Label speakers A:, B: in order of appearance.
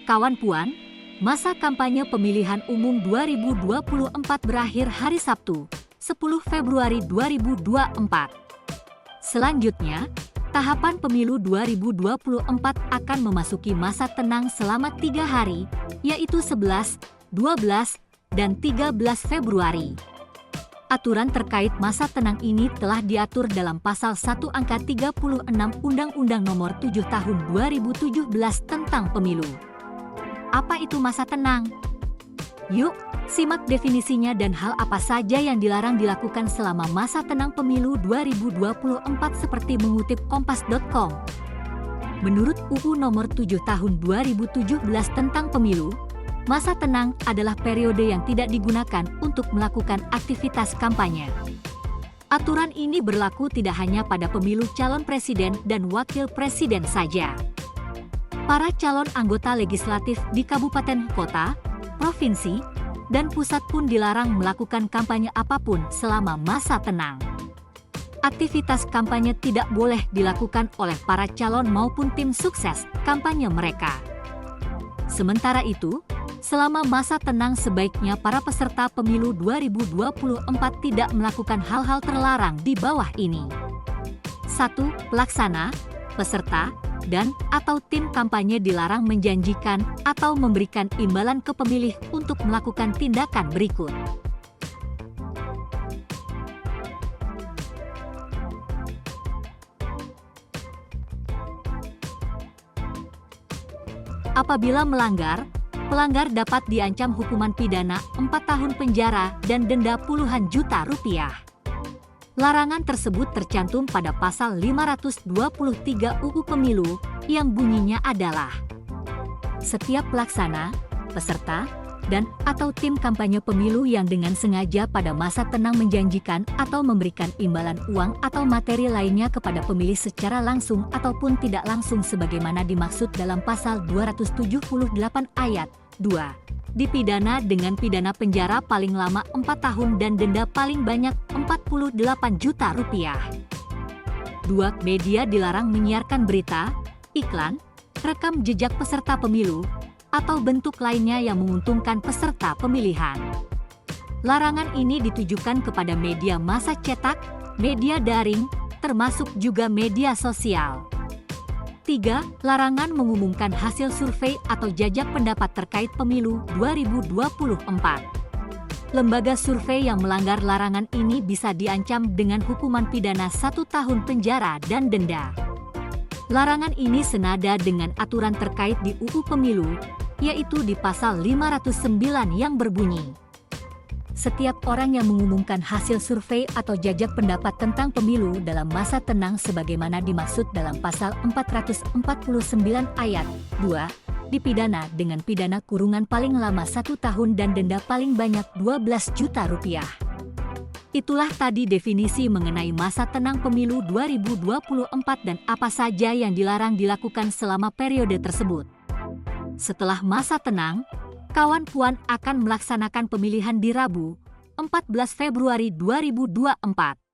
A: Kawan Puan, masa kampanye pemilihan umum 2024 berakhir hari Sabtu, 10 Februari 2024. Selanjutnya, tahapan pemilu 2024 akan memasuki masa tenang selama 3 hari, yaitu 11, 12, dan 13 Februari. Aturan terkait masa tenang ini telah diatur dalam Pasal 1 Angka 36 Undang-Undang Nomor 7 Tahun 2017 tentang Pemilu. Apa itu masa tenang? Yuk, simak definisinya dan hal apa saja yang dilarang dilakukan selama masa tenang pemilu 2024 seperti mengutip kompas.com. Menurut UU Nomor 7 Tahun 2017 tentang Pemilu, masa tenang adalah periode yang tidak digunakan untuk melakukan aktivitas kampanye. Aturan ini berlaku tidak hanya pada pemilu calon presiden dan wakil presiden saja. Para calon anggota legislatif di kabupaten, kota, provinsi, dan pusat pun dilarang melakukan kampanye apapun selama masa tenang. Aktivitas kampanye tidak boleh dilakukan oleh para calon maupun tim sukses kampanye mereka. Sementara itu, selama masa tenang sebaiknya para peserta pemilu 2024 tidak melakukan hal-hal terlarang di bawah ini. 1. Pelaksana, peserta, dan/atau tim kampanye dilarang menjanjikan atau memberikan imbalan ke pemilih untuk melakukan tindakan berikut. Apabila melanggar, pelanggar dapat diancam hukuman pidana 4 tahun penjara dan denda puluhan juta rupiah. Larangan tersebut tercantum pada Pasal 523 UU Pemilu yang bunyinya adalah setiap pelaksana, peserta, dan/atau tim kampanye pemilu yang dengan sengaja pada masa tenang menjanjikan atau memberikan imbalan uang atau materi lainnya kepada pemilih secara langsung ataupun tidak langsung sebagaimana dimaksud dalam Pasal 278 Ayat 2. Dipidana dengan pidana penjara paling lama 4 tahun dan denda paling banyak 48 juta rupiah. 2. Media dilarang menyiarkan berita, iklan, rekam jejak peserta pemilu, atau bentuk lainnya yang menguntungkan peserta pemilihan. Larangan ini ditujukan kepada media massa cetak, media daring, termasuk juga media sosial. 3. Larangan mengumumkan hasil survei atau jajak pendapat terkait pemilu 2024. Lembaga survei yang melanggar larangan ini bisa diancam dengan hukuman pidana 1 tahun penjara dan denda. Larangan ini senada dengan aturan terkait di UU Pemilu, yaitu di Pasal 509 yang berbunyi, setiap orang yang mengumumkan hasil survei atau jajak pendapat tentang pemilu dalam masa tenang sebagaimana dimaksud dalam Pasal 449 Ayat 2, dipidana dengan pidana kurungan paling lama 1 tahun dan denda paling banyak 12 juta rupiah. Itulah tadi definisi mengenai masa tenang pemilu 2024 dan apa saja yang dilarang dilakukan selama periode tersebut. Setelah masa tenang, Kawan Puan akan melaksanakan pemilihan di Rabu, 14 Februari 2024.